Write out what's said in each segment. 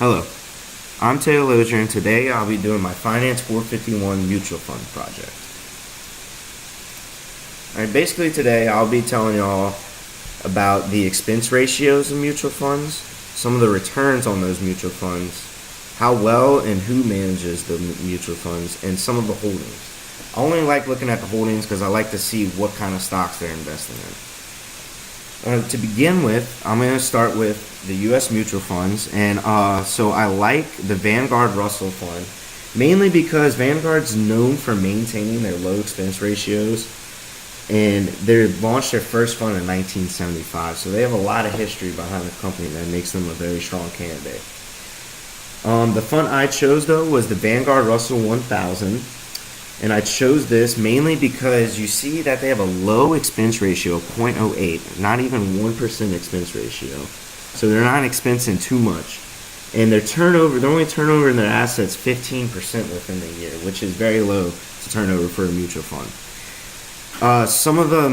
Hello, I'm Tayler Lozier, and today I'll be doing my Finance 451 mutual fund project. Alright, basically today I'll be telling y'all about the expense ratios of mutual funds, some of the returns on those mutual funds, how well and who manages the mutual funds, and some of the holdings. I only like looking at the holdings because I like to see what kind of stocks they're investing in. To begin with, I'm going to start with the U.S. mutual funds, and so I like the Vanguard Russell Fund, mainly because Vanguard's known for maintaining their low expense ratios, and they launched their first fund in 1975, so they have a lot of history behind the company that makes them a very strong candidate. The fund I chose, though, was the Vanguard Russell 1000. And I chose this mainly because you see that they have a low expense ratio of 0.08, not even 1% expense ratio. So they're not expensing too much. And their only turnover in their assets 15% within the year, which is very low to turnover for a mutual fund. One of the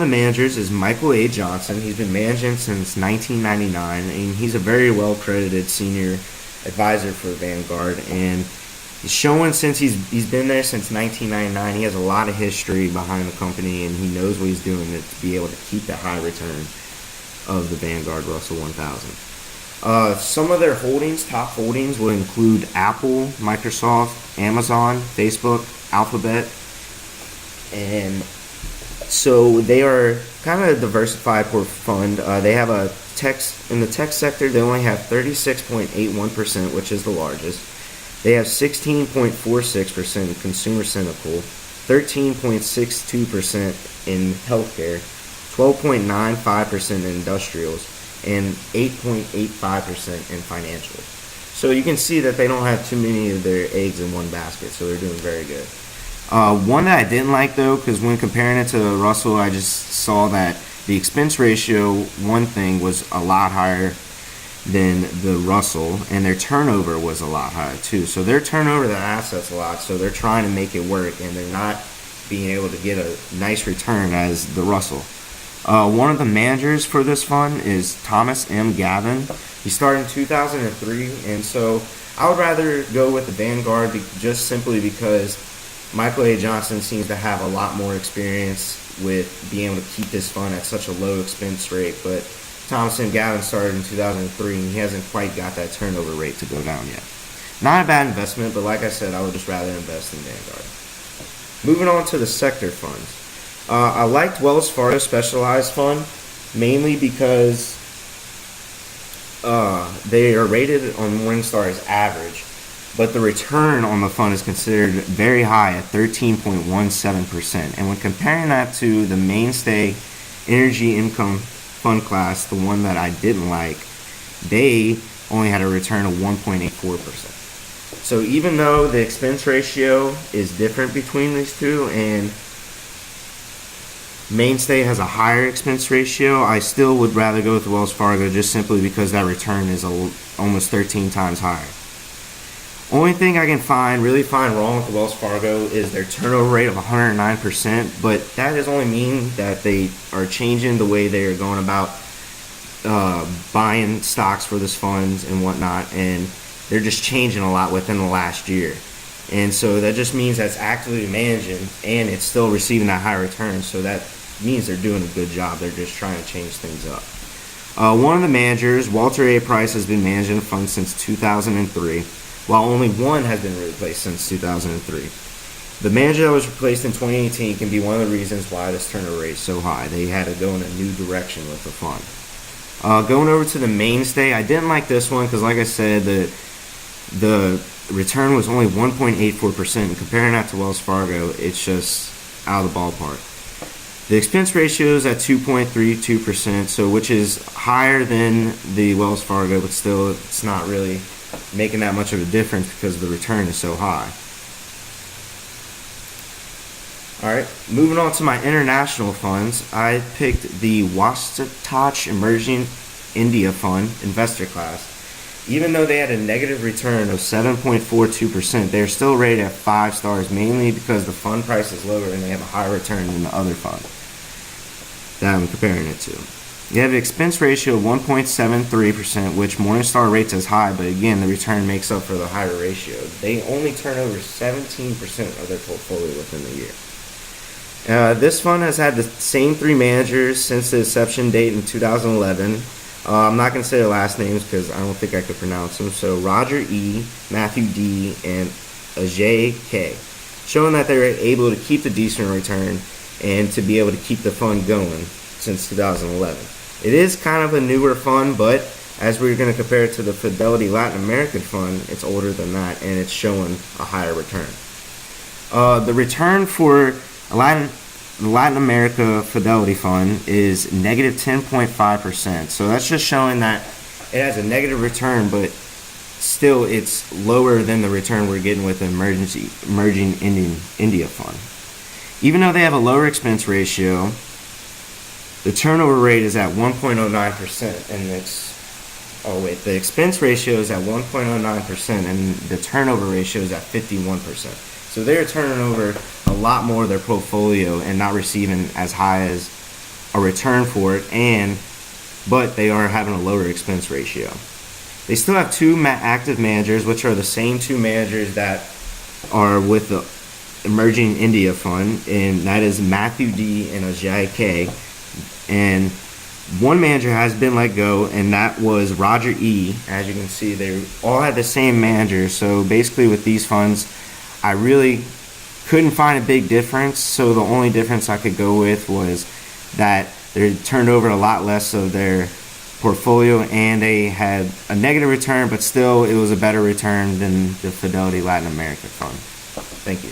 managers is Michael A. Johnson. He's been managing since 1999, and he's a very well-credited senior advisor for Vanguard. And he's showing since he's been there since 1999. He has a lot of history behind the company, and he knows what he's doing to be able to keep the high return of the Vanguard Russell 1000. Some of their top holdings would include Apple, Microsoft, Amazon, Facebook, Alphabet, and so they are kind of a diversified fund. They have in the tech sector. They only have 36.81%, which is the largest. They have 16.46% in consumer cyclical, 13.62% in healthcare, 12.95% in industrials, and 8.85% in financials. So you can see that they don't have too many of their eggs in one basket, so they're doing very good. One that I didn't like, though, because when comparing it to Russell, I just saw that the expense ratio, one thing, was a lot higher than the Russell, and their turnover was a lot higher too. So their turnover of their assets a lot, so they're trying to make it work, and they're not being able to get a nice return as the Russell. One of the managers for this fund is Thomas M. Gavin. He started in 2003, and so I would rather go with the Vanguard just simply because Michael A. Johnson seems to have a lot more experience with being able to keep this fund at such a low expense rate, but Thomas M. Gavin started in 2003, and he hasn't quite got that turnover rate to go down yet. Not a bad investment, but like I said, I would just rather invest in Vanguard. Moving on to the sector funds. I liked Wells Fargo Specialized Fund, mainly because they are rated on Morningstar as average, but the return on the fund is considered very high at 13.17%. And when comparing that to the mainstay energy income fund class, the one that I didn't like, they only had a return of 1.84%. So even though the expense ratio is different between these two, and Mainstay has a higher expense ratio, I still would rather go with Wells Fargo just simply because that return is almost 13 times higher. Only thing I can really find wrong with the Wells Fargo is their turnover rate of 109%, but that does only mean that they are changing the way they are going about buying stocks for this funds and whatnot, and they're just changing a lot within the last year. And so that just means that's actively managing, and it's still receiving that high return, so that means they're doing a good job. They're just trying to change things up. One of the managers, Walter A. Price, has been managing the fund since 2003. While only one has been replaced since 2003. The manager that was replaced in 2018 can be one of the reasons why this turnover rate is so high. They had to go in a new direction with the fund. Going over to the Mainstay, I didn't like this one because, like I said, the return was only 1.84%. And comparing that to Wells Fargo, it's just out of the ballpark. The expense ratio is at 2.32%, which is higher than the Wells Fargo, but still it's not really making that much of a difference because the return is so high. Alright, moving on to my international funds, I picked the Wasatch Emerging India Fund investor class. Even though they had a negative return of 7.42%, they're still rated at 5 stars, mainly because the fund price is lower and they have a higher return than the other fund that I'm comparing it to. You have an expense ratio of 1.73%, which Morningstar rates as high, but again, the return makes up for the higher ratio. They only turn over 17% of their portfolio within the year. This fund has had the same three managers since the inception date in 2011. I'm not going to say their last names because I don't think I could pronounce them. So Roger E., Matthew D., and Ajay K., showing that they were able to keep the decent return and to be able to keep the fund going since 2011. It is kind of a newer fund, but as we're going to compare it to the Fidelity Latin American fund, it's older than that, and it's showing a higher return. The return for Latin America Fidelity Fund is negative 10.5%. So that's just showing that it has a negative return, but still it's lower than the return we're getting with the emerging India fund. Even though they have a lower expense ratio, the turnover rate is at 1.09%, and the expense ratio is at 1.09%, and the turnover ratio is at 51%. So they're turning over a lot more of their portfolio and not receiving as high as a return for it, but they are having a lower expense ratio. They still have two active managers, which are the same two managers that are with the Emerging India Fund, and that is Matthew D. and Ajay K. And one manager has been let go, and that was Roger E. As you can see, they all had the same manager. So basically with these funds, I really couldn't find a big difference. So the only difference I could go with was that they turned over a lot less of their portfolio, and they had a negative return, but still it was a better return than the Fidelity Latin America Fund. Thank you.